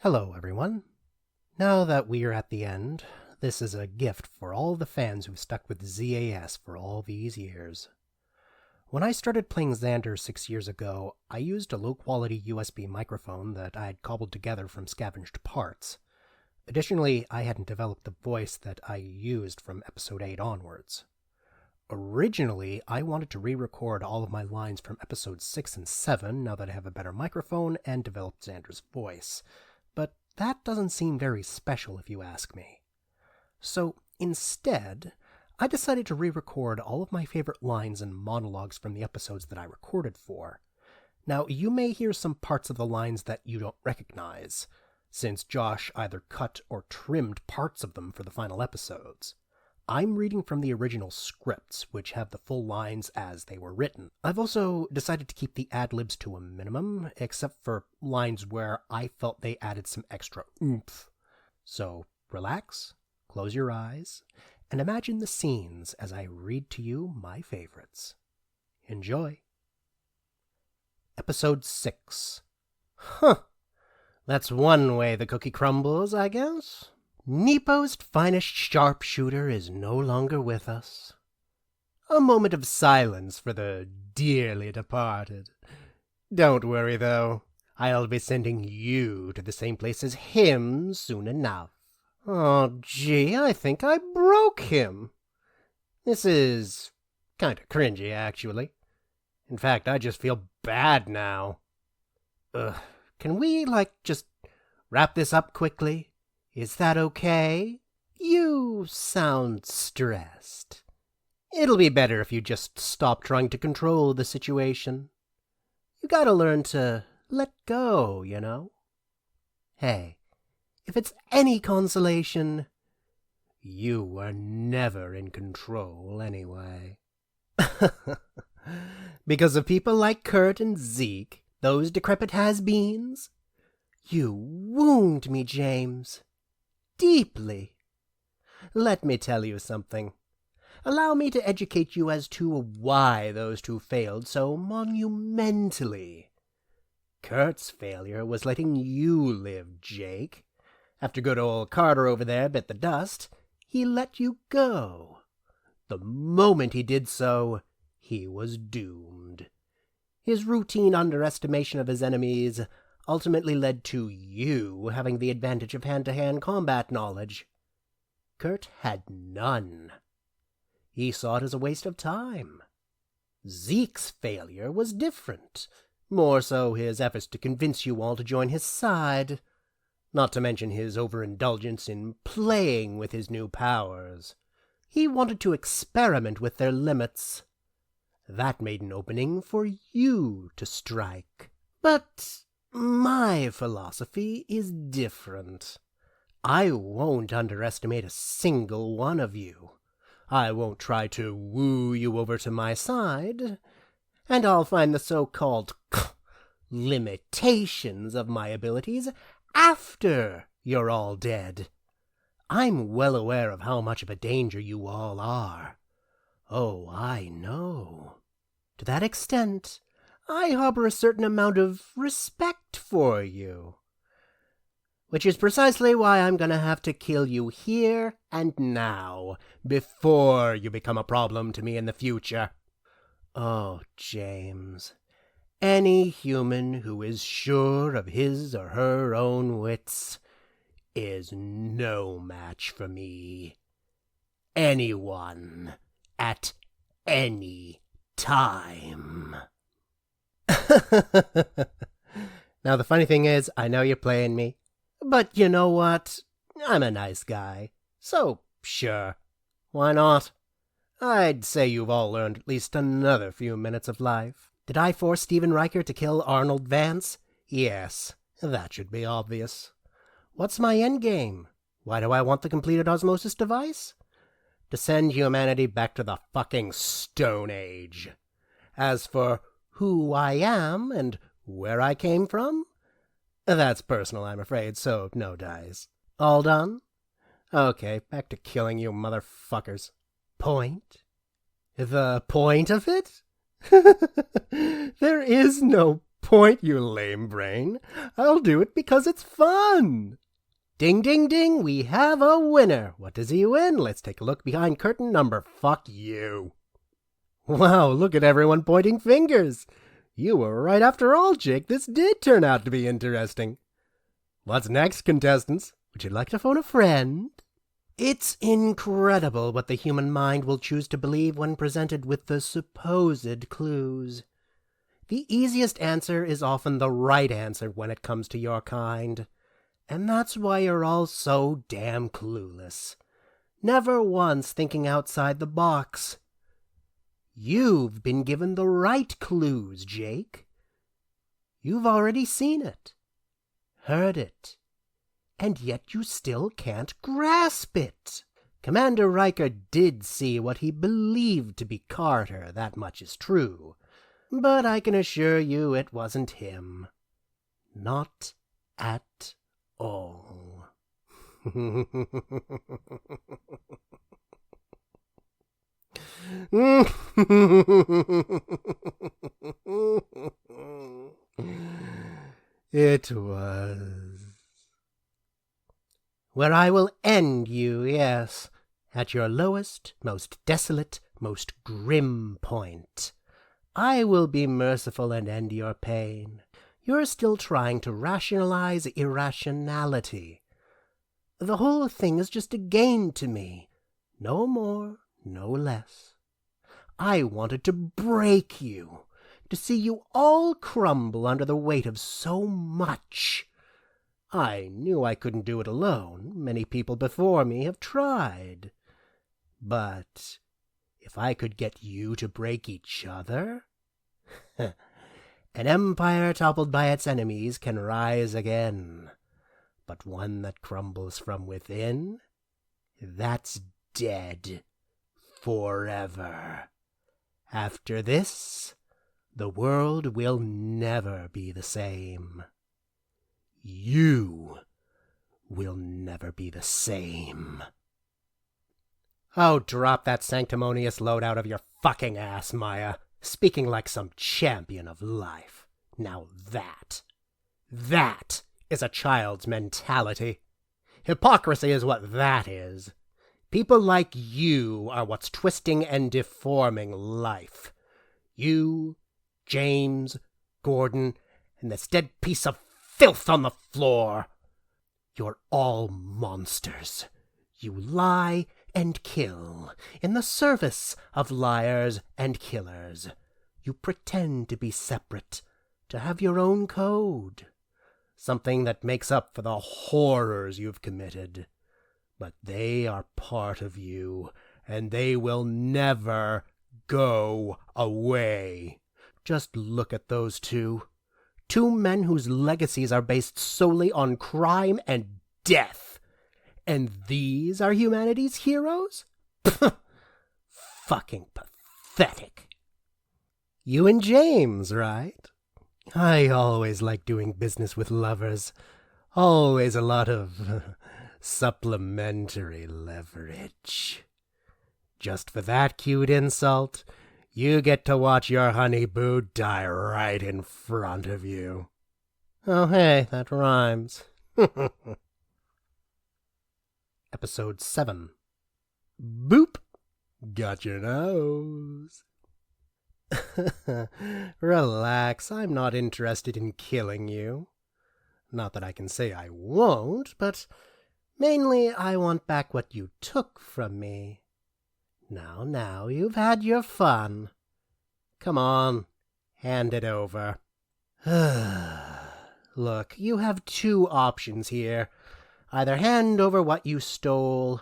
Hello, everyone. Now that we are at the end, this is a gift for all the fans who've stuck with ZAS for all these years. When I started playing Xander 6 years ago, I used a low-quality USB microphone that I had cobbled together from scavenged parts. Additionally, I hadn't developed the voice that I used from episode 8 onwards. Originally, I wanted to re-record all of my lines from episodes 6 and 7 now that I have a better microphone and developed Xander's voice. But that doesn't seem very special if you ask me. So instead, I decided to re-record all of my favorite lines and monologues from the episodes that I recorded for. Now, you may hear some parts of the lines that you don't recognize, since Josh either cut or trimmed parts of them for the final episodes. I'm reading from the original scripts, which have the full lines as they were written. I've also decided to keep the ad-libs to a minimum, except for lines where I felt they added some extra oomph. So relax, close your eyes, and imagine the scenes as I read to you my favorites. Enjoy. Episode 6. That's one way the cookie crumbles, I guess. Nepo's finest sharpshooter is no longer with us. A moment of silence for the dearly departed. Don't worry, though. I'll be sending you to the same place as him soon enough. Oh, gee, I think I broke him. This is kinda cringy, actually. In fact, I just feel bad now. Can we, just wrap this up quickly? Is that okay? You sound stressed. It'll be better if you just stop trying to control the situation. You gotta learn to let go, you know? Hey, if it's any consolation, you were never in control anyway. Because of people like Kurt and Zeke, those decrepit has-beens, you wound me, James. Deeply. Let me tell you something. Allow me to educate you as to why those two failed so monumentally. Kurt's failure was letting you live, Jake. After good old Carter over there bit the dust, he let you go. The moment he did so, he was doomed. His routine underestimation of his enemies ultimately led to you having the advantage of hand-to-hand combat knowledge. Kurt had none. He saw it as a waste of time. Zeke's failure was different, more so his efforts to convince you all to join his side, not to mention his overindulgence in playing with his new powers. He wanted to experiment with their limits. That made an opening for you to strike. But my philosophy is different. I won't underestimate a single one of you. I won't try to woo you over to my side, and I'll find the so-called limitations of my abilities after you're all dead. I'm well aware of how much of a danger you all are. Oh, I know. To that extent, I harbor a certain amount of respect for you. Which is precisely why I'm gonna have to kill you here and now, before you become a problem to me in the future. Oh, James, any human who is sure of his or her own wits is no match for me. Anyone, at any time. Now, the funny thing is, I know you're playing me, but you know what? I'm a nice guy, so sure, why not? I'd say you've all learned at least another few minutes of life. Did I force Stephen Riker to kill Arnold Vance? Yes, that should be obvious. What's my endgame? Why do I want the completed osmosis device? To send humanity back to the fucking Stone Age. As for who I am and where I came from, that's personal, I'm afraid, so no dice. All done? Okay, back to killing you motherfuckers. Point? The point of it? There is no point, you lame brain. I'll do it because it's fun. Ding, ding, ding, we have a winner. What does he win? Let's take a look behind curtain number fuck you. Wow, look at everyone pointing fingers. You were right after all, Jake. This did turn out to be interesting. What's next, contestants? Would you like to phone a friend? It's incredible what the human mind will choose to believe when presented with the supposed clues. The easiest answer is often the right answer when it comes to your kind. And that's why you're all so damn clueless. Never once thinking outside the box. You've been given the right clues, Jake. You've already seen it, heard it, and yet you still can't grasp it. Commander Riker did see what he believed to be Carter, that much is true. But I can assure you it wasn't him. Not at all. It was. Where I will end you, yes, at your lowest, most desolate, most grim point. I will be merciful and end your pain. You're still trying to rationalize irrationality. The whole thing is just a game to me. No more, no less. I wanted to break you, to see you all crumble under the weight of so much. I knew I couldn't do it alone. Many people before me have tried. But if I could get you to break each other, an empire toppled by its enemies can rise again. But one that crumbles from within, that's dead forever. After this, the world will never be the same. You will never be the same. Oh, drop that sanctimonious load out of your fucking ass, Maya. Speaking like some champion of life. Now that is a child's mentality. Hypocrisy is what that is. People like you are what's twisting and deforming life. You, James, Gordon, and this dead piece of filth on the floor. You're all monsters. You lie and kill in the service of liars and killers. You pretend to be separate, to have your own code, something that makes up for the horrors you've committed. But they are part of you, and they will never go away. Just look at those two. Two men whose legacies are based solely on crime and death. And these are humanity's heroes? Fucking pathetic. You and James, right? I always like doing business with lovers. Always a lot of supplementary leverage. Just for that cute insult, you get to watch your honeyboo die right in front of you. Oh, hey, that rhymes. Episode 7. Boop! Got your nose. Relax, I'm not interested in killing you. Not that I can say I won't, but mainly I want back what you took from me. Now, you've had your fun. Come on, hand it over. Look, you have two options here. Either hand over what you stole,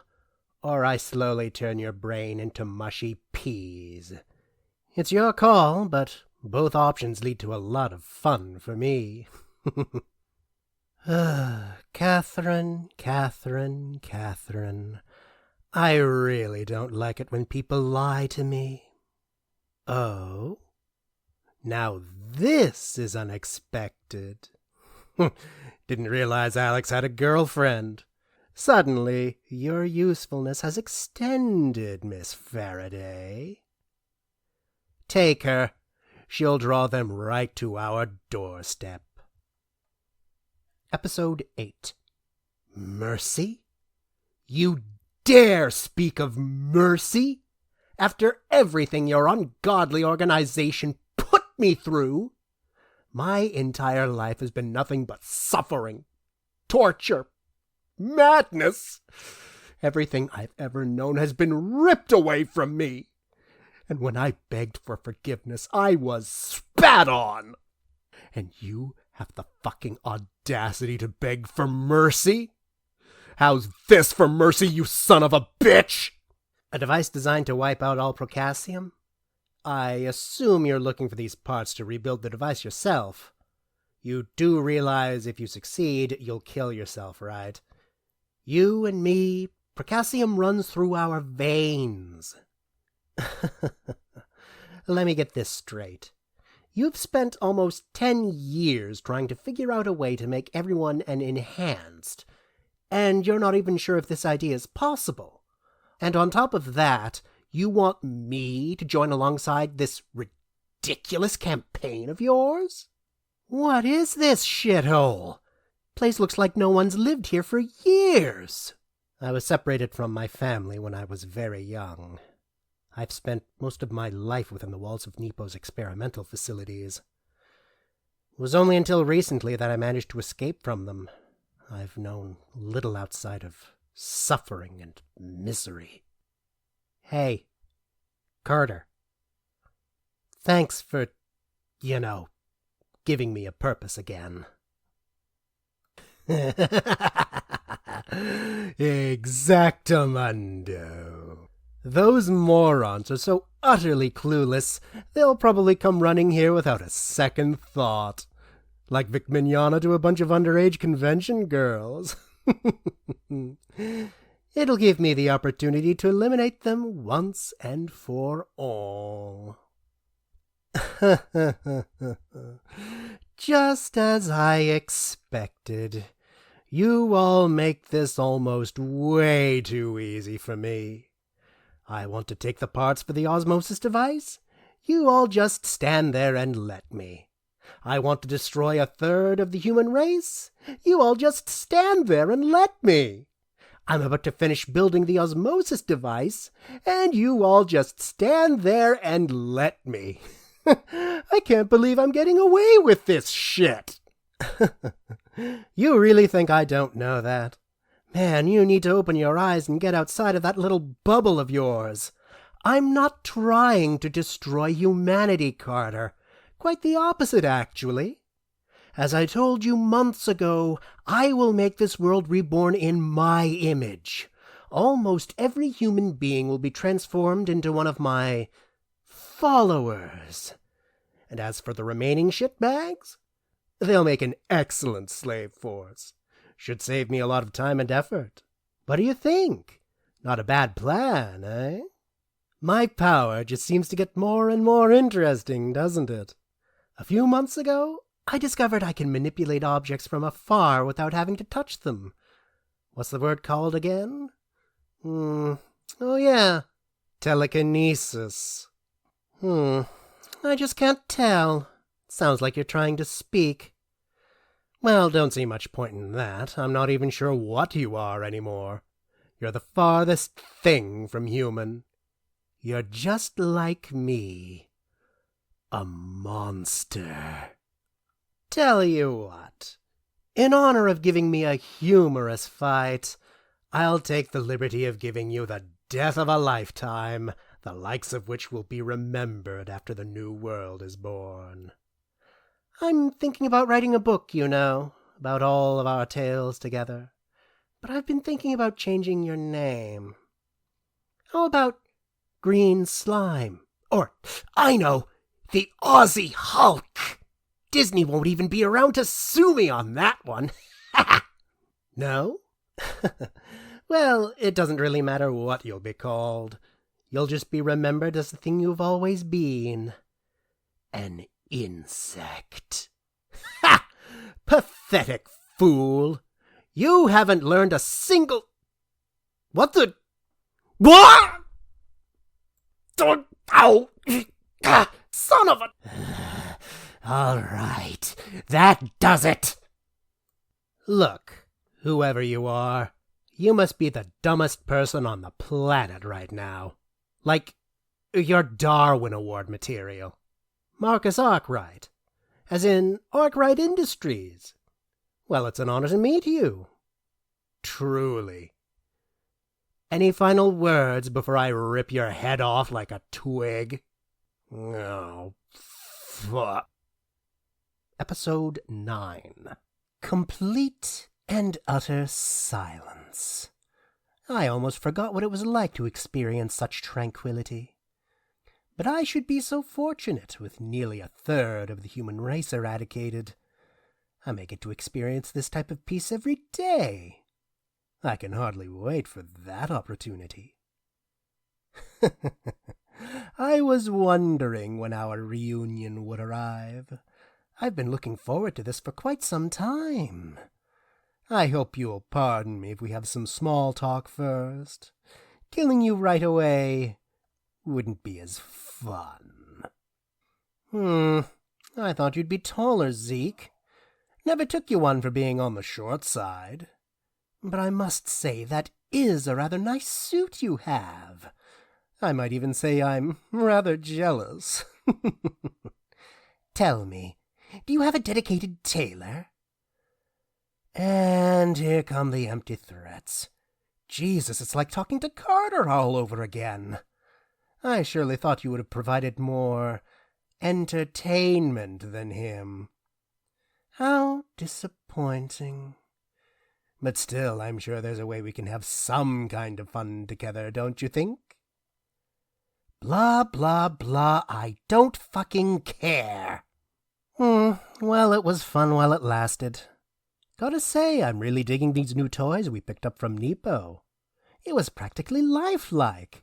or I slowly turn your brain into mushy peas. It's your call, but both options lead to a lot of fun for me. Catherine. I really don't like it when people lie to me. Oh? Now this is unexpected. Didn't realize Alex had a girlfriend. Suddenly, your usefulness has extended, Miss Faraday. Take her. she'll draw them right to our doorstep. Episode 8. Mercy? You dare speak of mercy? After everything your ungodly organization put me through? My entire life has been nothing but suffering, torture, madness. Everything I've ever known has been ripped away from me. And when I begged for forgiveness, I was spat on. And you have the fucking audacity to beg for mercy? How's this for mercy, you son of a bitch? A device designed to wipe out all Procasium? I assume you're looking for these parts to rebuild the device yourself. You do realize if you succeed, you'll kill yourself, right? You and me, Procasium runs through our veins. Let me get this straight. You've spent almost 10 years trying to figure out a way to make everyone an enhanced, and you're not even sure if this idea is possible. And on top of that, you want me to join alongside this ridiculous campaign of yours? What is this shithole? Place looks like no one's lived here for years. I was separated from my family when I was very young. I've spent most of my life within the walls of Nepo's experimental facilities. It was only until recently that I managed to escape from them. I've known little outside of suffering and misery. Hey, Carter. Thanks for, giving me a purpose again. Exactamundo. Those morons are so utterly clueless, they'll probably come running here without a second thought. Like Vic Mignogna to a bunch of underage convention girls. It'll give me the opportunity to eliminate them once and for all. Just as I expected. You all make this almost way too easy for me. I want to take the parts for the osmosis device. You all just stand there and let me. I want to destroy a third of the human race. You all just stand there and let me. I'm about to finish building the osmosis device, and you all just stand there and let me. I can't believe I'm getting away with this shit. You really think I don't know that? Man, you need to open your eyes and get outside of that little bubble of yours. I'm not trying to destroy humanity, Carter. Quite the opposite, actually. As I told you months ago, I will make this world reborn in my image. Almost every human being will be transformed into one of my followers. And as for the remaining shitbags, they'll make an excellent slave force. Should save me a lot of time and effort. What do you think? Not a bad plan, eh? My power just seems to get more and more interesting, doesn't it? A few months ago, I discovered I can manipulate objects from afar without having to touch them. What's the word called again? Oh yeah, telekinesis. I just can't tell. Sounds like you're trying to speak. Well, don't see much point in that. I'm not even sure what you are anymore. You're the farthest thing from human. You're just like me. A monster. Tell you what. In honor of giving me a humorous fight, I'll take the liberty of giving you the death of a lifetime, the likes of which will be remembered after the new world is born. I'm thinking about writing a book, about all of our tales together. But I've been thinking about changing your name. How about Green Slime? Or, I know, the Aussie Hulk. Disney won't even be around to sue me on that one. No? Well, it doesn't really matter what you'll be called. You'll just be remembered as the thing you've always been. An insect. Ha! Pathetic fool. You haven't learned a single... What the... What? Ow! Son of a... All right, that does it. Look, whoever you are, you must be the dumbest person on the planet right now. Like, you're Darwin Award material. Marcus Arkwright. As in Arkwright Industries. Well, it's an honor to meet you. Truly. Any final words before I rip your head off like a twig? Oh, fuck. Episode 9. Complete and utter silence. I almost forgot what it was like to experience such tranquility. But I should be so fortunate, with nearly a third of the human race eradicated. I may get to experience this type of peace every day. I can hardly wait for that opportunity. I was wondering when our reunion would arrive. I've been looking forward to this for quite some time. I hope you'll pardon me if we have some small talk first. Killing you right away wouldn't be as fun. I thought you'd be taller, Zeke. Never took you one for being on the short side. But I must say that is a rather nice suit you have. I might even say I'm rather jealous. Tell me, do you have a dedicated tailor? And here come the empty threats. Jesus, it's like talking to Carter all over again. I surely thought you would have provided more entertainment than him. How disappointing. But still, I'm sure there's a way we can have some kind of fun together, don't you think? Blah, blah, blah, I don't fucking care. Well, it was fun while it lasted. Gotta say, I'm really digging these new toys we picked up from Nepo. It was practically lifelike.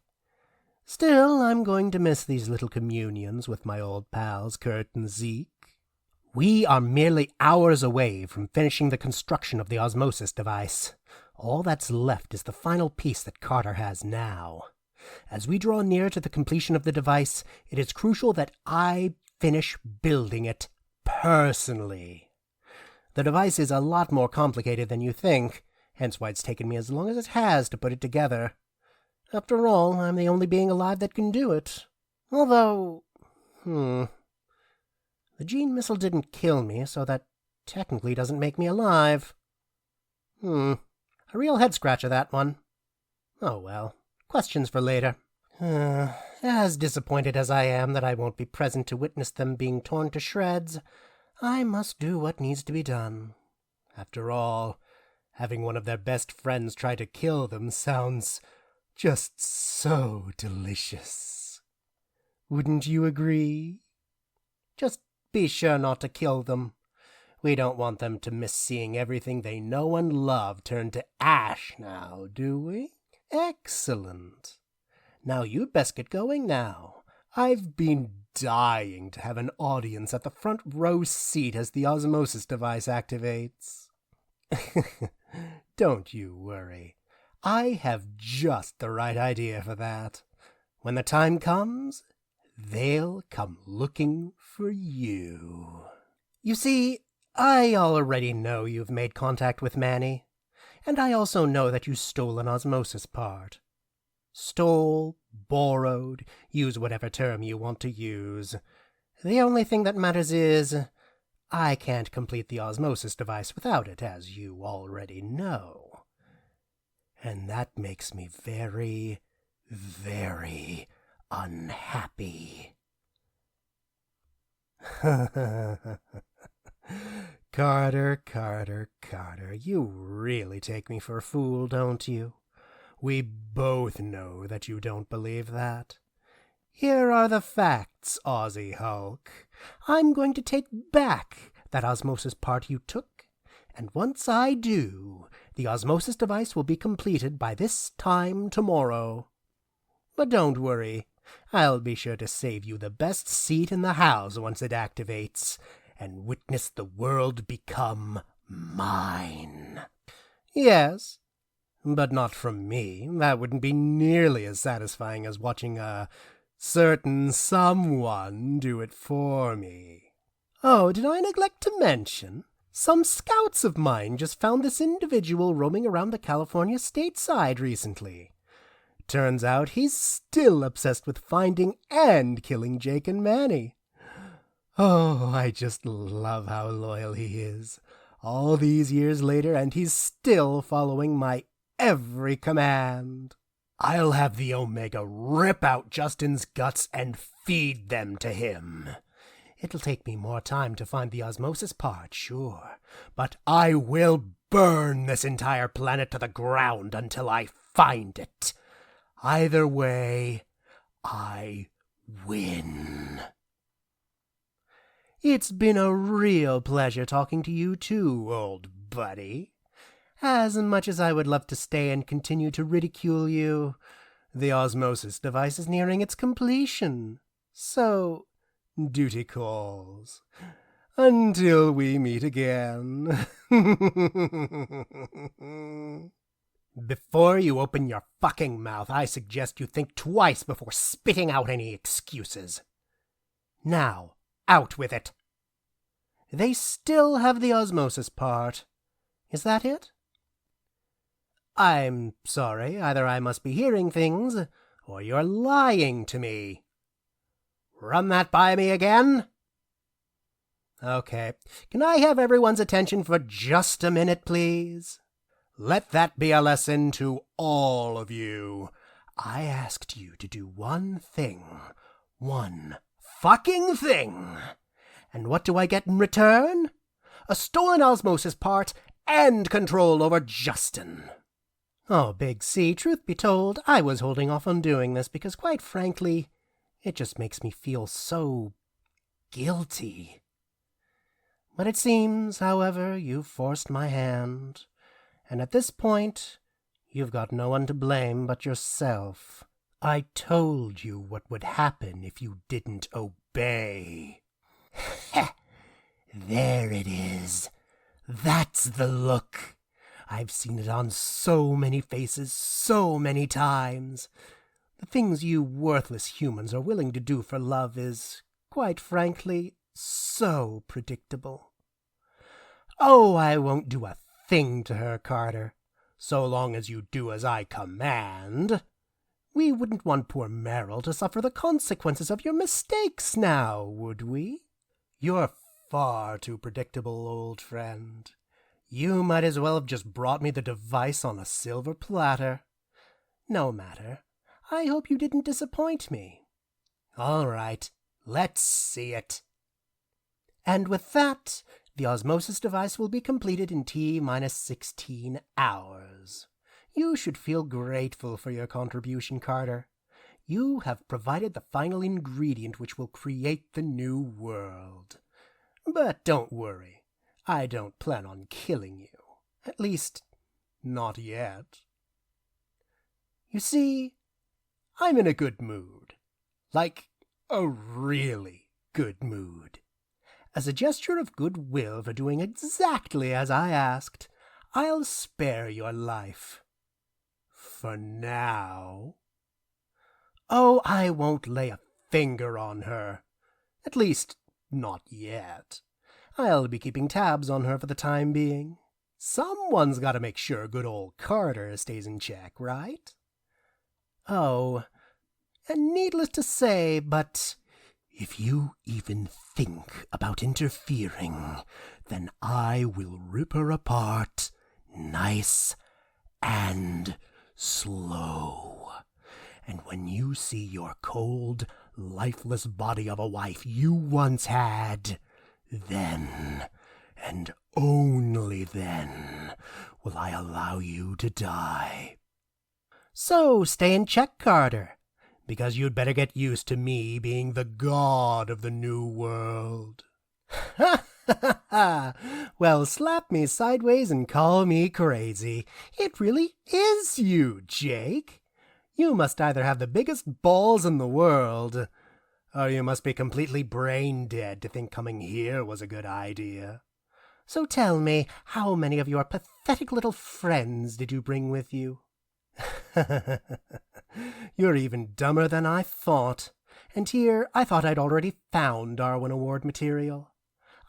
Still, I'm going to miss these little communions with my old pals Kurt and Zeke. We are merely hours away from finishing the construction of the osmosis device. All that's left is the final piece that Carter has now. As we draw near to the completion of the device, it is crucial that I finish building it personally. The device is a lot more complicated than you think, hence why it's taken me as long as it has to put it together. After all, I'm the only being alive that can do it. Although, the gene missile didn't kill me, so that technically doesn't make me alive. A real head-scratcher, that one. Oh well, questions for later. As disappointed as I am that I won't be present to witness them being torn to shreds, I must do what needs to be done. After all, having one of their best friends try to kill them sounds just so delicious. Wouldn't you agree? Just be sure not to kill them. We don't want them to miss seeing everything they know and love turn to ash now, do we? Excellent. Now you'd best get going now. I've been dying to have an audience at the front row seat as the osmosis device activates. Don't you worry. I have just the right idea for that. When the time comes, they'll come looking for you. You see, I already know you've made contact with Manny, and I also know that you stole an osmosis part. Stole, borrowed, use whatever term you want to use. The only thing that matters is, I can't complete the osmosis device without it, as you already know. And that makes me very, very unhappy. Carter, Carter, Carter, you really take me for a fool, don't you? We both know that you don't believe that. Here are the facts, Aussie Hulk. I'm going to take back that osmosis part you took, and once I do, the osmosis device will be completed by this time tomorrow. But don't worry, I'll be sure to save you the best seat in the house once it activates, and witness the world become mine. Yes, but not from me. That wouldn't be nearly as satisfying as watching a certain someone do it for me. Oh, did I neglect to mention? Some scouts of mine just found this individual roaming around the California stateside recently. Turns out he's still obsessed with finding and killing Jake and Manny. Oh, I just love how loyal he is. All these years later, and he's still following my every command. I'll have the Omega rip out Justin's guts and feed them to him. It'll take me more time to find the osmosis part, sure, but I will burn this entire planet to the ground until I find it. Either way, I win. It's been a real pleasure talking to you too, old buddy. As much as I would love to stay and continue to ridicule you, the osmosis device is nearing its completion. So, duty calls. Until we meet again. Before you open your fucking mouth, I suggest you think twice before spitting out any excuses. Now, out with it. They still have the osmosis part. Is that it? I'm sorry, either I must be hearing things, or you're lying to me. Run that by me again? Okay. Can I have everyone's attention for just a minute, please? Let that be a lesson to all of you. I asked you to do one thing. One fucking thing. And what do I get in return? A stolen osmosis part and control over Justin. Oh, Big C, truth be told, I was holding off on doing this because, quite frankly, it just makes me feel so guilty. But it seems, however, you've forced my hand, and at this point, you've got no one to blame but yourself. I told you what would happen if you didn't obey. There it is. That's the look. I've seen it on so many faces so many times. The things you worthless humans are willing to do for love is, quite frankly, so predictable. Oh, I won't do a thing to her, Carter, so long as you do as I command. We wouldn't want poor Meryl to suffer the consequences of your mistakes now, would we? You're far too predictable, old friend. You might as well have just brought me the device on a silver platter. No matter. I hope you didn't disappoint me. All right, let's see it. And with that, the osmosis device will be completed in T-minus 16 hours. You should feel grateful for your contribution, Carter. You have provided the final ingredient which will create the new world. But don't worry. I don't plan on killing you. At least, not yet. You see, I'm in a good mood. Like, a really good mood. As a gesture of goodwill for doing exactly as I asked, I'll spare your life. For now. Oh, I won't lay a finger on her. At least, not yet. I'll be keeping tabs on her for the time being. Someone's got to make sure good old Carter stays in check, right? Oh, and needless to say, but if you even think about interfering, then I will rip her apart nice and slow. And when you see your cold, lifeless body of a wife you once had, then, and only then, will I allow you to die. So stay in check, Carter, because you'd better get used to me being the god of the new world. Ha ha ha! Well, slap me sideways and call me crazy. It really is you, Jake. You must either have the biggest balls in the world, or you must be completely brain dead to think coming here was a good idea. So tell me, how many of your pathetic little friends did you bring with you? You're even dumber than I thought. and here I thought I'd already found Darwin Award material.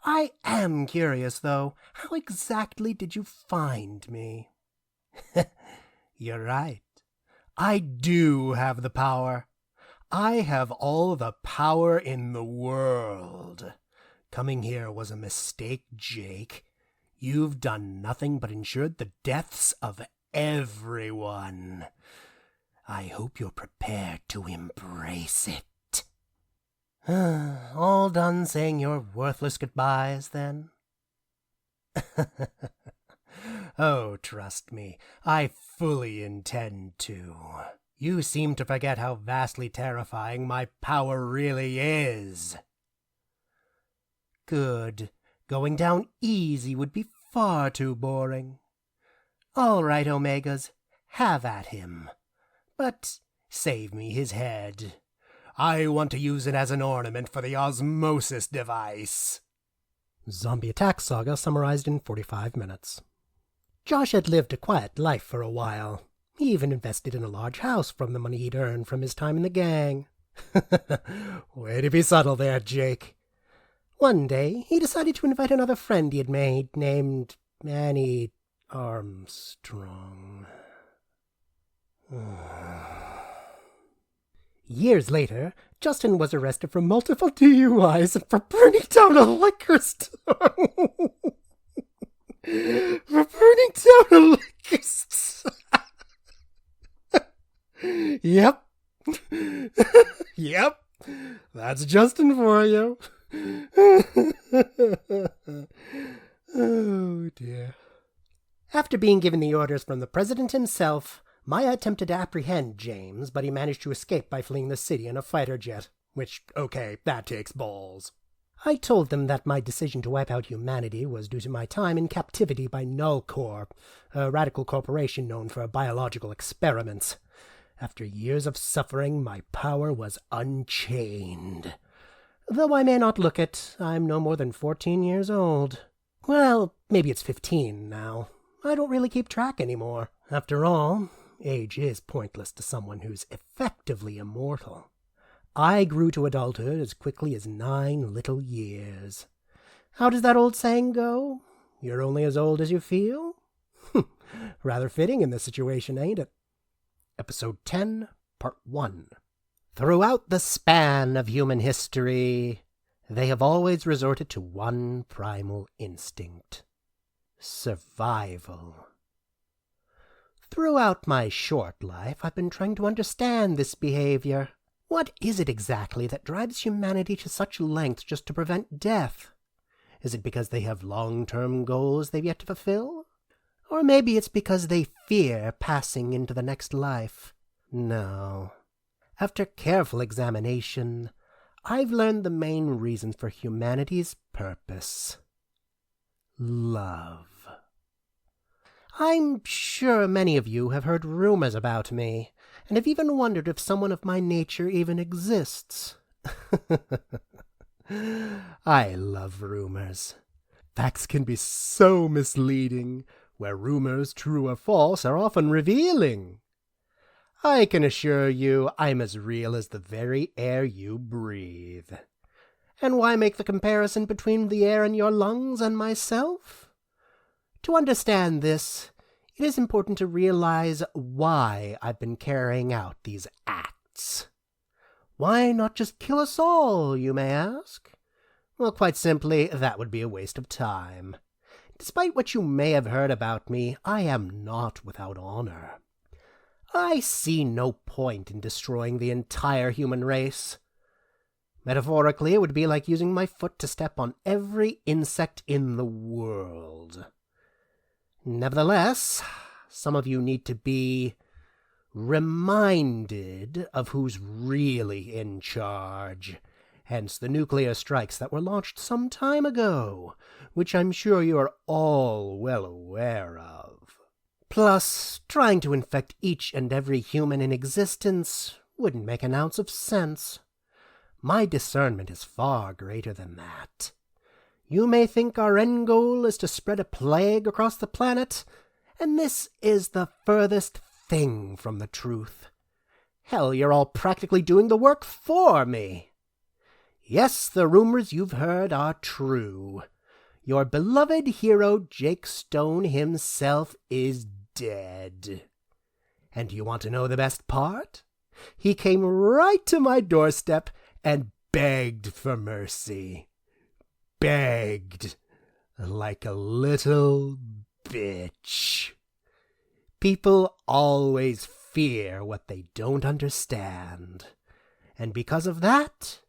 I am curious, though, how exactly did you find me? You're right. I do have the power. I have all the power in the world. Coming here was a mistake, Jake. You've done nothing but ensured the deaths of everyone. I hope you're prepared to embrace it. All done saying your worthless goodbyes, then? Oh, trust me, I fully intend to. You seem to forget how vastly terrifying my power really is. Good. Going down easy would be far too boring. All right, Omegas, have at him. But save me his head. I want to use it as an ornament for the osmosis device. Zombie Attack Saga summarized in 45 minutes. Josh had lived a quiet life for a while. He even invested in a large house from the money he'd earned from his time in the gang. Way to be subtle there, Jake. One day, he decided to invite another friend he had made named Annie Armstrong. Years later, Justin was arrested for multiple DUIs and for burning down a liquor store. Yep. Yep. That's Justin for you. Oh, dear. After being given the orders from the president himself, Maya attempted to apprehend James, but he managed to escape by fleeing the city in a fighter jet. Which, okay, that takes balls. I told them that my decision to wipe out humanity was due to my time in captivity by Null Corp, a radical corporation known for biological experiments. After years of suffering, my power was unchained. Though I may not look it, I'm no more than 14 years old. Well, maybe it's 15 now. I don't really keep track anymore. After all, age is pointless to someone who's effectively immortal. I grew to adulthood as quickly as 9 little years. How does that old saying go? You're only as old as you feel? Rather fitting in this situation, ain't it? Episode 10, Part 1. Throughout the span of human history, they have always resorted to one primal instinct: survival. Throughout my short life, I've been trying to understand this behavior. What is it exactly that drives humanity to such lengths just to prevent death? Is it because they have long-term goals they've yet to fulfill? Or maybe it's because they fear passing into the next life. No. After careful examination, I've learned the main reason for humanity's purpose: love. I'm sure many of you have heard rumors about me, and have even wondered if someone of my nature even exists. I love rumors. Facts can be so misleading, where rumors, true or false, are often revealing. I can assure you I'm as real as the very air you breathe. And why make the comparison between the air in your lungs and myself? To understand this, it is important to realize why I've been carrying out these acts. Why not just kill us all, you may ask? Well, quite simply, that would be a waste of time. Despite what you may have heard about me, I am not without honor. I see no point in destroying the entire human race. Metaphorically, it would be like using my foot to step on every insect in the world. Nevertheless, some of you need to be reminded of who's really in charge. Hence the nuclear strikes that were launched some time ago, which I'm sure you are all well aware of. Plus, trying to infect each and every human in existence wouldn't make an ounce of sense. My discernment is far greater than that. You may think our end goal is to spread a plague across the planet, and this is the furthest thing from the truth. Hell, you're all practically doing the work for me. Yes, the rumors you've heard are true. Your beloved hero Jake Stone himself is dead. And you want to know the best part? He came right to my doorstep and begged for mercy. Begged like a little bitch. People always fear what they don't understand. And because of that,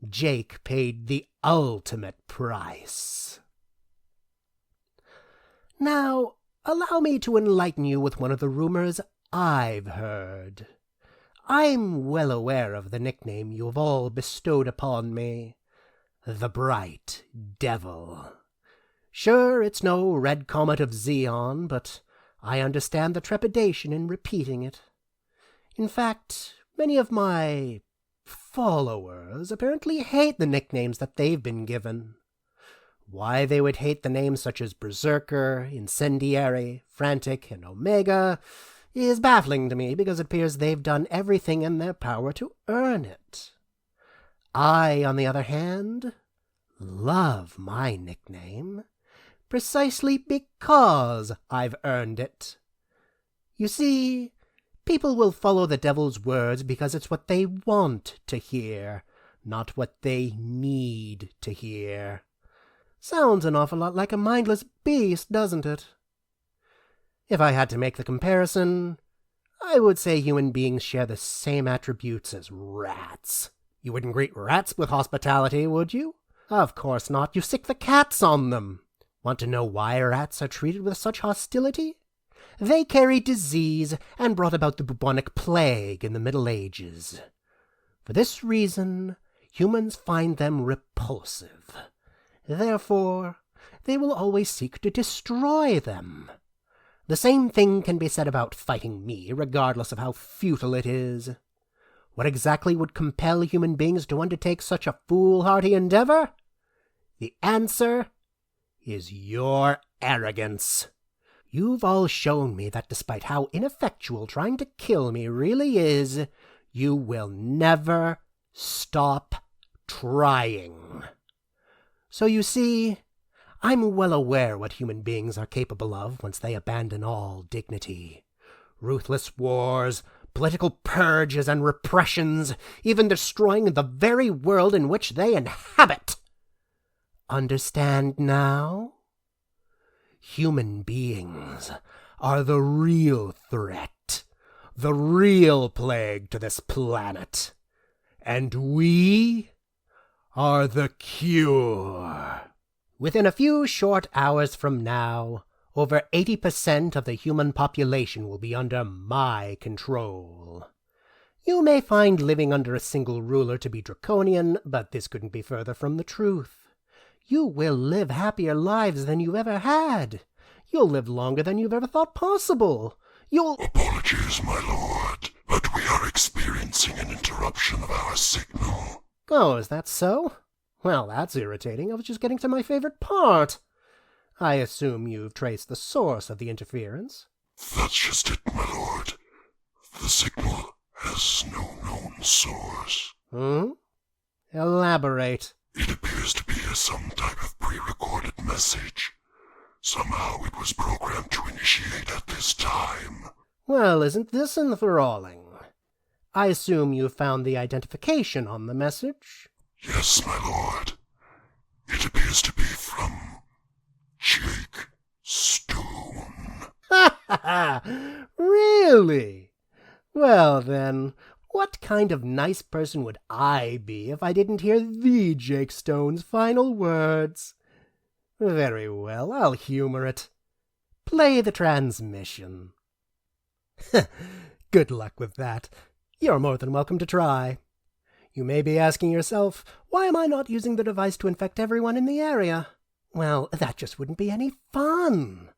Jake paid the ultimate price. Now, allow me to enlighten you with one of the rumors I've heard. I'm well aware of the nickname you have all bestowed upon me, the Bright Devil. Sure, it's no red comet of Xeon, but I understand the trepidation in repeating it. In fact, many of my followers apparently hate the nicknames that they've been given. Why they would hate the names such as Berserker, Incendiary, Frantic, and Omega is baffling to me, because it appears they've done everything in their power to earn it. I, on the other hand, love my nickname, precisely because I've earned it. You see, people will follow the devil's words because it's what they want to hear, not what they need to hear. Sounds an awful lot like a mindless beast, doesn't it? If I had to make the comparison, I would say human beings share the same attributes as rats. You wouldn't greet rats with hospitality, would you? Of course not. You sick the cats on them. Want to know why rats are treated with such hostility? They carried disease and brought about the bubonic plague in the Middle Ages. For this reason, humans find them repulsive. Therefore, they will always seek to destroy them. The same thing can be said about fighting me, regardless of how futile it is. What exactly would compel human beings to undertake such a foolhardy endeavor? The answer is your arrogance. You've all shown me that despite how ineffectual trying to kill me really is, you will never stop trying. So you see, I'm well aware what human beings are capable of once they abandon all dignity. Ruthless wars, political purges and repressions, even destroying the very world in which they inhabit. Understand now? Human beings are the real threat, the real plague to this planet. And we are the cure. Within a few short hours from now, over 80% of the human population will be under my control. You may find living under a single ruler to be draconian, but this couldn't be further from the truth. You will live happier lives than you've ever had. You'll live longer than you've ever thought possible. Apologies, my lord, but we are experiencing an interruption of our signal. Oh, is that so? Well, that's irritating. I was just getting to my favorite part. I assume you've traced the source of the interference. That's just it, my lord. The signal has no known source. Elaborate. It appears to be some type of pre-recorded message. Somehow it was programmed to initiate at this time. Well, isn't this enthralling? I assume you've found the identification on the message? Yes, my lord. It appears to be from Jake Stone. Ha ha ha! Really? Well then, what kind of nice person would I be if I didn't hear the Jake Stone's final words? Very well, I'll humor it. Play the transmission. Good luck with that. You're more than welcome to try. You may be asking yourself, why am I not using the device to infect everyone in the area? Well, that just wouldn't be any fun.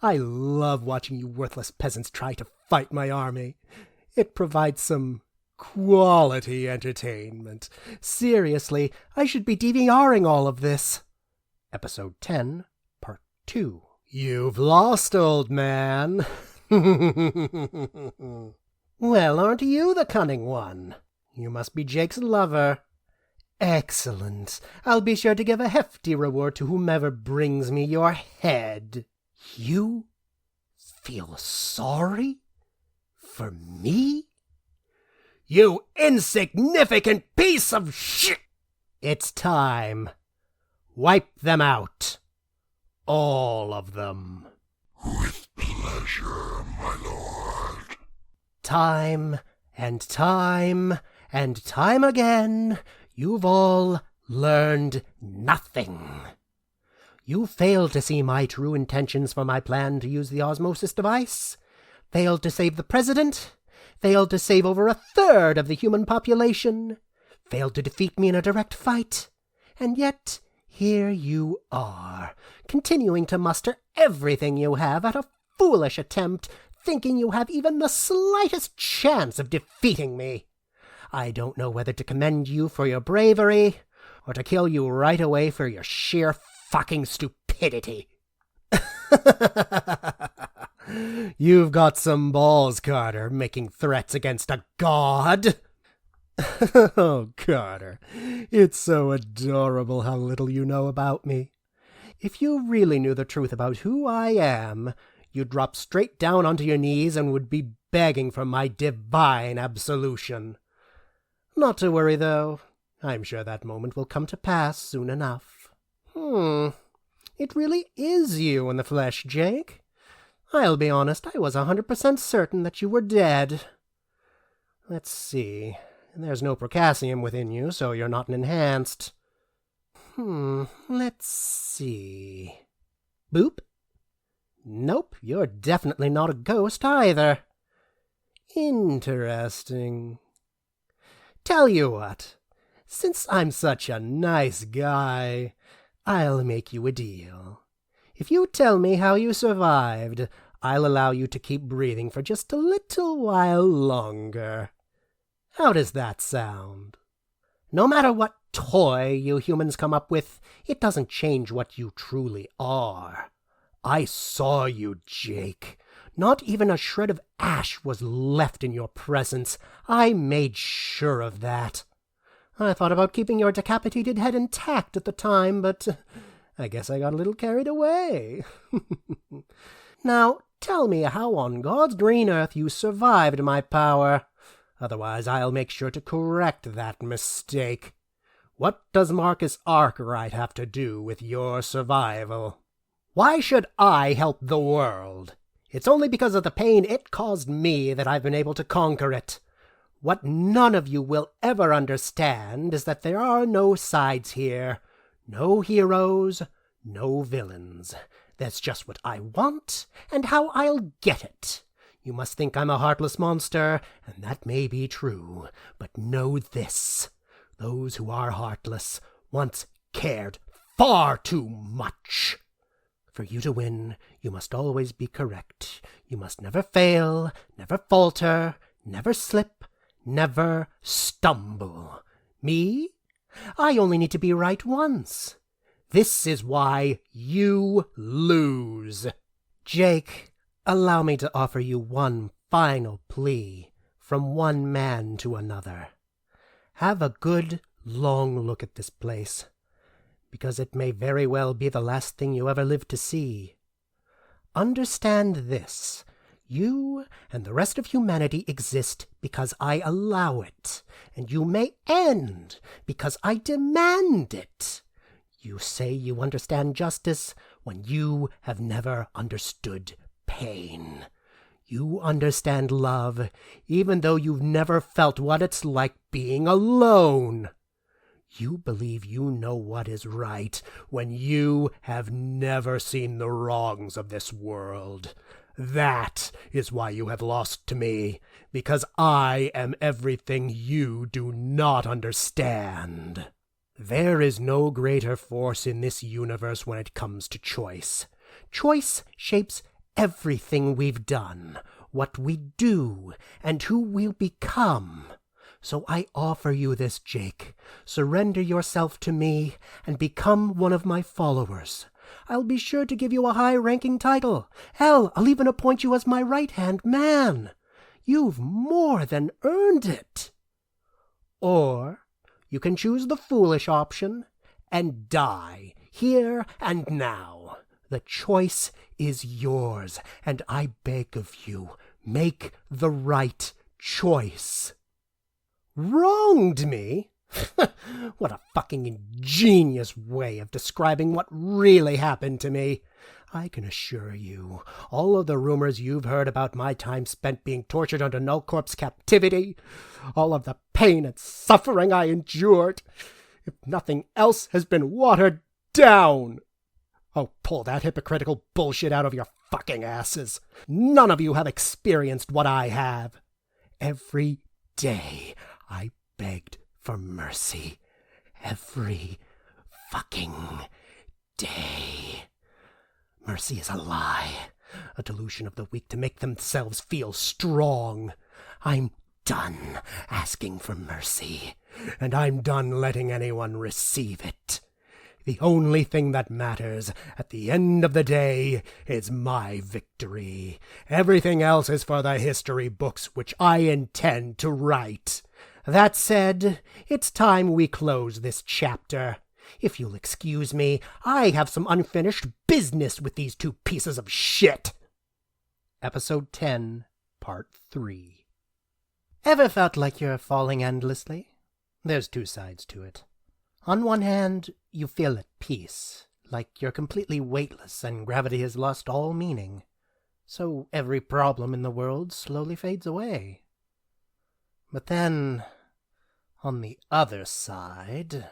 I love watching you worthless peasants try to fight my army. It provides some quality entertainment. Seriously, I should be DVRing all of this. Episode 10, Part 2. You've lost, old man. Well, aren't you the cunning one? You must be Jake's lover. Excellent. I'll be sure to give a hefty reward to whomever brings me your head. You feel sorry for me? You insignificant piece of shit! It's time. Wipe them out. All of them. With pleasure, my lord. Time and time and time again, you've all learned nothing. You failed to see my true intentions for my plan to use the osmosis device, failed to save the president, failed to save over 1/3 of the human population, failed to defeat me in a direct fight, and yet here you are, continuing to muster everything you have at a foolish attempt, thinking you have even the slightest chance of defeating me. I don't know whether to commend you for your bravery, or to kill you right away for your sheer fucking stupidity. You've got some balls, Carter, making threats against a god. Oh, Carter, it's so adorable how little you know about me. If you really knew the truth about who I am, you'd drop straight down onto your knees and would be begging for my divine absolution. Not to worry, though. I'm sure that moment will come to pass soon enough. It really is you in the flesh, Jake. I'll be honest, I was 100% certain that you were dead. Let's see. There's no potassium within you, so you're not an enhanced. Let's see. Boop. Nope, you're definitely not a ghost either. Interesting. Tell you what, since I'm such a nice guy, I'll make you a deal. If you tell me how you survived, I'll allow you to keep breathing for just a little while longer. How does that sound? No matter what toy you humans come up with, it doesn't change what you truly are. I saw you, Jake. Not even a shred of ash was left in your presence. I made sure of that. I thought about keeping your decapitated head intact at the time, but I guess I got a little carried away. Now, tell me how on God's green earth you survived my power. Otherwise, I'll make sure to correct that mistake. What does Marcus Arkwright have to do with your survival? Why should I help the world? It's only because of the pain it caused me that I've been able to conquer it. What none of you will ever understand is that there are no sides here. No heroes, no villains. That's just what I want, and how I'll get it. You must think I'm a heartless monster, and that may be true, but know this. Those who are heartless once cared far too much. For you to win, you must always be correct. You must never fail, never falter, never slip, never stumble. Me? I only need to be right once. This is why you lose. Jake, allow me to offer you one final plea from one man to another. Have a good, long look at this place, because it may very well be the last thing you ever live to see. Understand this. You and the rest of humanity exist because I allow it, and you may end because I demand it. You say you understand justice when you have never understood pain. You understand love even though you've never felt what it's like being alone. You believe you know what is right when you have never seen the wrongs of this world. That is why you have lost to me, because I am everything you do not understand. There is no greater force in this universe when it comes to choice. Choice shapes everything we've done, what we do, and who we'll become. So I offer you this, Jake. Surrender yourself to me and become one of my followers. I'll be sure to give you a high-ranking title. Hell, I'll even appoint you as my right-hand man. You've more than earned it. Or you can choose the foolish option and die here and now. The choice is yours, and I beg of you, make the right choice. Wronged me? What a fucking ingenious way of describing what really happened to me. I can assure you, all of the rumors you've heard about my time spent being tortured under Null Corp's captivity, all of the pain and suffering I endured, if nothing else has been watered down. Oh, pull that hypocritical bullshit out of your fucking asses. None of you have experienced what I have. Every day I begged for mercy. Every fucking day. Mercy is a lie, a delusion of the weak to make themselves feel strong. I'm done asking for mercy, and I'm done letting anyone receive it. The only thing that matters at the end of the day is my victory. Everything else is for the history books which I intend to write. That said, it's time we close this chapter. If you'll excuse me, I have some unfinished business with these two pieces of shit. Episode 10, Part 3. Ever felt like you're falling endlessly? There's two sides to it. On one hand, you feel at peace, like you're completely weightless and gravity has lost all meaning. So every problem in the world slowly fades away. But then, on the other side,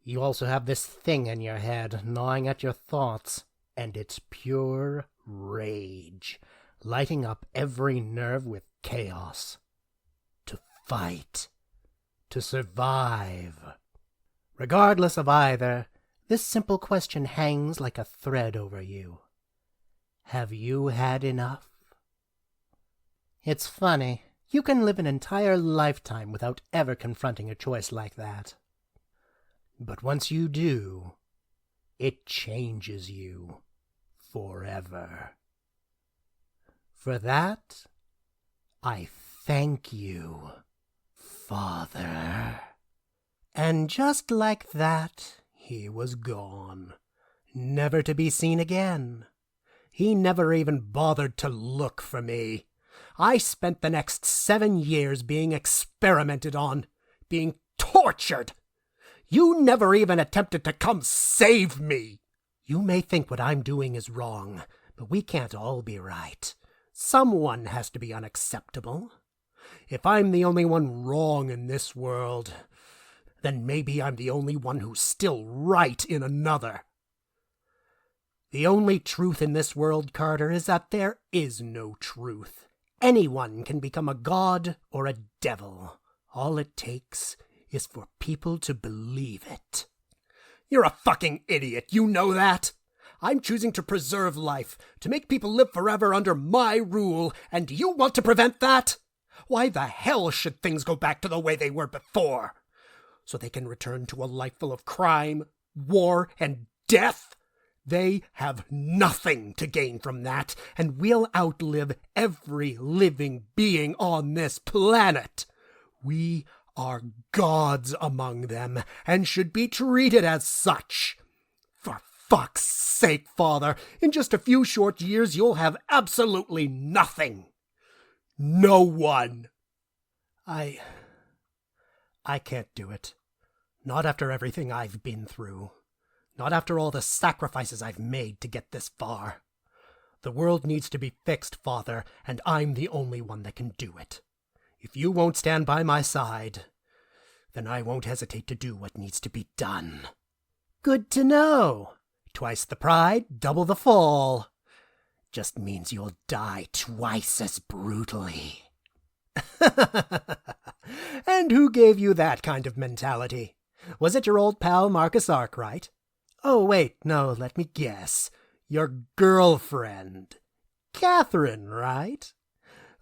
you also have this thing in your head gnawing at your thoughts, and it's pure rage, lighting up every nerve with chaos. To fight. To survive. Regardless of either, this simple question hangs like a thread over you. Have you had enough? It's funny. You can live an entire lifetime without ever confronting a choice like that. But once you do, it changes you forever. For that, I thank you, Father. And just like that, he was gone, never to be seen again. He never even bothered to look for me. I spent the next 7 years being experimented on, being tortured. You never even attempted to come save me. You may think what I'm doing is wrong, but we can't all be right. Someone has to be unacceptable. If I'm the only one wrong in this world, then maybe I'm the only one who's still right in another. The only truth in this world, Carter, is that there is no truth. Anyone can become a god or a devil. All it takes is for people to believe it. You're a fucking idiot, you know that? I'm choosing to preserve life, to make people live forever under my rule, and you want to prevent that? Why the hell should things go back to the way they were before? So they can return to a life full of crime, war, and death? They have nothing to gain from that, and we'll outlive every living being on this planet. We are gods among them, and should be treated as such. For fuck's sake, Father, in just a few short years you'll have absolutely nothing. No one. I can't do it. Not after everything I've been through. Not after all the sacrifices I've made to get this far. The world needs to be fixed, Father, and I'm the only one that can do it. If you won't stand by my side, then I won't hesitate to do what needs to be done. Good to know. Twice the pride, double the fall. Just means you'll die twice as brutally. And who gave you that kind of mentality? Was it your old pal Marcus Arkwright? Oh, wait, no, let me guess. Your girlfriend. Catherine, right?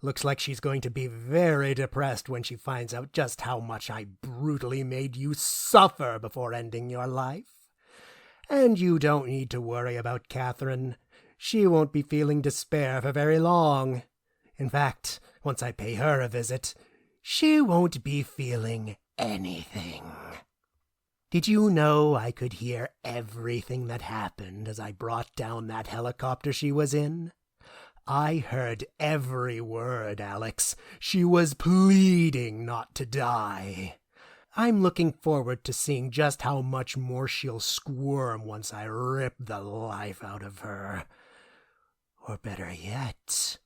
Looks like she's going to be very depressed when she finds out just how much I brutally made you suffer before ending your life. And you don't need to worry about Catherine. She won't be feeling despair for very long. In fact, Once I pay her a visit, she won't be feeling anything. Did you know I could hear everything that happened as I brought down that helicopter she was in? I heard every word, Alex. She was pleading not to die. I'm looking forward to seeing just how much more she'll squirm once I rip the life out of her. Or better yet,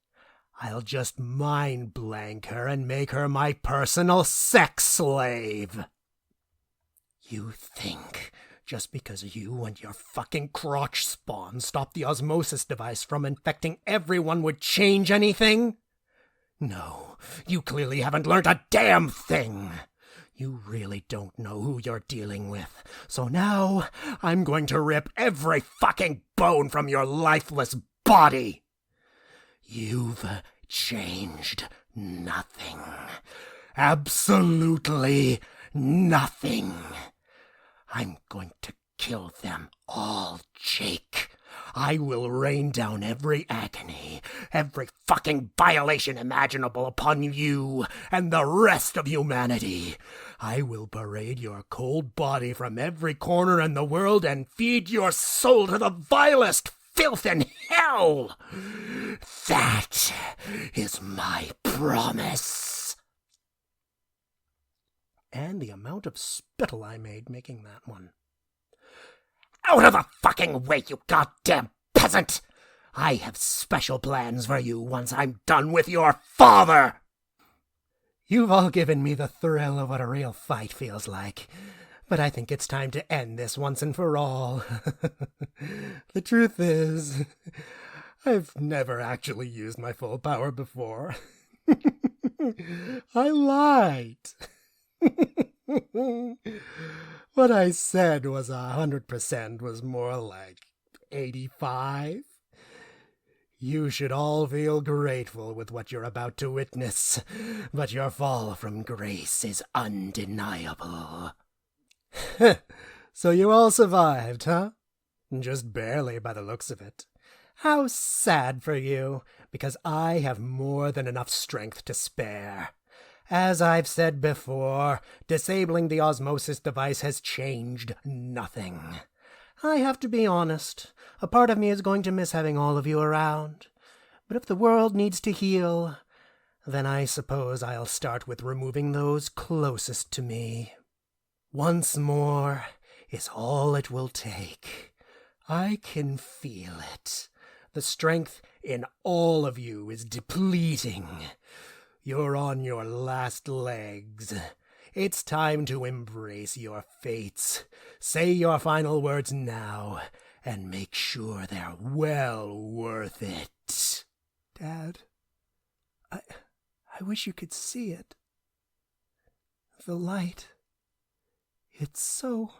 I'll just mind blank her and make her my personal sex slave. You think just because you and your fucking crotch spawn stopped the osmosis device from infecting everyone would change anything? No, you clearly haven't learned a damn thing. You really don't know who you're dealing with. So now I'm going to rip every fucking bone from your lifeless body. You've changed nothing. Absolutely nothing. I'm going to kill them all, Jake. I will rain down every agony, every fucking violation imaginable upon you and the rest of humanity. I will parade your cold body from every corner in the world and feed your soul to the vilest filth in hell. That is my promise. And the amount of spittle I made making that one. Out of the fucking way, you goddamn peasant! I have special plans for you once I'm done with your father! You've all given me the thrill of what a real fight feels like, but I think it's time to end this once and for all. The truth is, I've never actually used my full power before. I lied. What I said was 100% was more like 85. You should all feel grateful with what you're about to witness, but your fall from grace is undeniable. So you all survived, huh? Just barely by the looks of it. How sad for you, because I have more than enough strength to spare. As I've said before, disabling the osmosis device has changed nothing. I have to be honest. A part of me is going to miss having all of you around. But if the world needs to heal, then I suppose I'll start with removing those closest to me. Once more is all it will take. I can feel it. The strength in all of you is depleting. You're on your last legs. It's time to embrace your fates. Say your final words now, and make sure they're well worth it. Dad, I wish you could see it. The light. It's so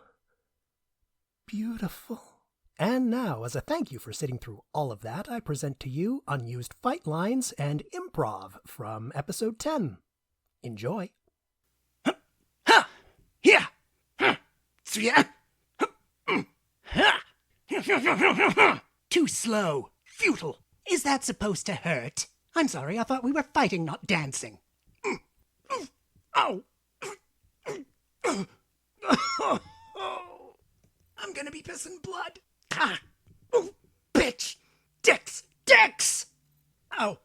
beautiful. And now, as a thank you for sitting through all of that, I present to you unused fight lines and improv from episode 10. Enjoy. Yeah. Too slow. Futile. Is that supposed to hurt? I'm sorry, I thought we were fighting, not dancing. Oh. I'm gonna be pissing blood. Ah. Oh, bitch. Dicks. Oh.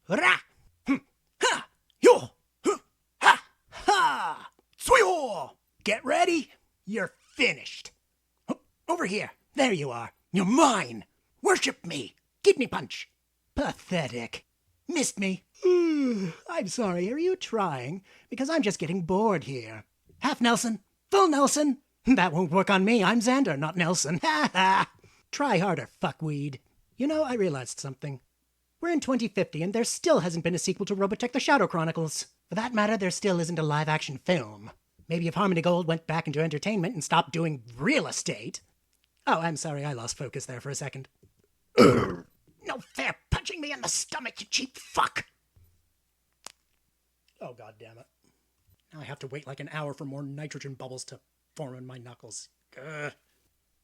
Ra. Ha. Yo. Ha. Ha. Soyo. Get ready. You're finished. Over here. There you are. You're mine. Worship me. Kidney punch. Pathetic. Missed me. I'm sorry, are you trying? Because I'm just getting bored here. Half Nelson. Full Nelson. That won't work on me. I'm Xander, not Nelson. Ha ha. Try harder, fuckweed. You know, I realized something. We're in 2050 and there still hasn't been a sequel to Robotech the Shadow Chronicles. For that matter, there still isn't a live-action film. Maybe if Harmony Gold went back into entertainment and stopped doing real estate. Oh, I'm sorry, I lost focus there for a second. No fair punching me in the stomach, you cheap fuck! Oh, god damn it. Now I have to wait like an hour for more nitrogen bubbles to forming my knuckles.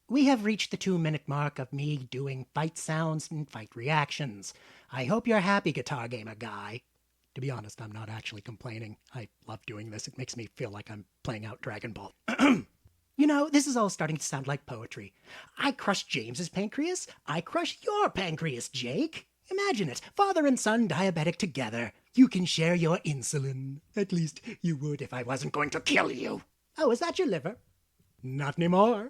We have reached the 2-minute mark of me doing fight sounds and fight reactions. I hope you're happy, Guitar Gamer Guy. To be honest, I'm not actually complaining. I love doing this. It makes me feel like I'm playing out Dragon Ball. You know, this is all starting to sound like poetry. I crushed James's pancreas. I crush your pancreas, Jake. Imagine it. Father and son diabetic together. You can share your insulin. At least you would if I wasn't going to kill you. Oh, is that your liver? Not anymore.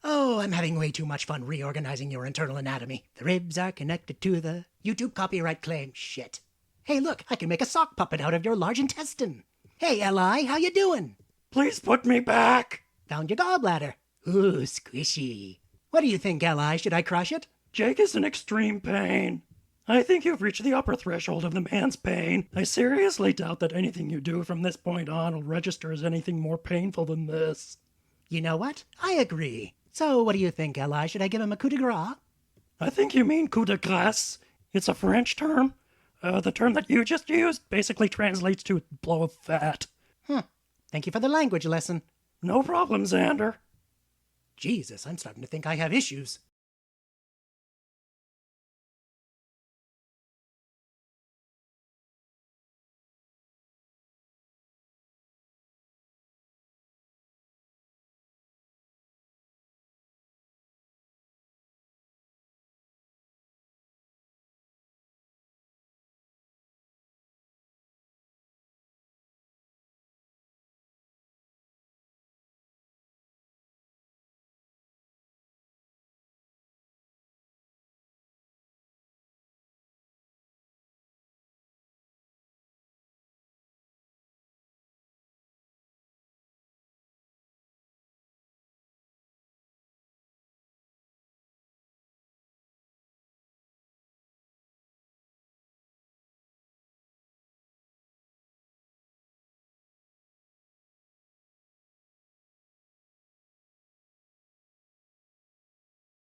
Oh, I'm having way too much fun reorganizing your internal anatomy. The ribs are connected to the YouTube copyright claim. Shit. Hey, look, I can make a sock puppet out of your large intestine. Hey, Li, how you doing? Please put me back. Found your gallbladder. Ooh, squishy. What do you think, Li? Should I crush it? Jake is in extreme pain. I think you've reached the upper threshold of the man's pain. I seriously doubt that anything you do from this point on will register as anything more painful than this. You know what? I agree. So what do you think, Li? Should I give him a coup de grace? I think you mean coup de grace. It's a French term. The term that you just used basically translates to blow of fat. Thank you for the language lesson. No problem, Xander. Jesus, I'm starting to think I have issues.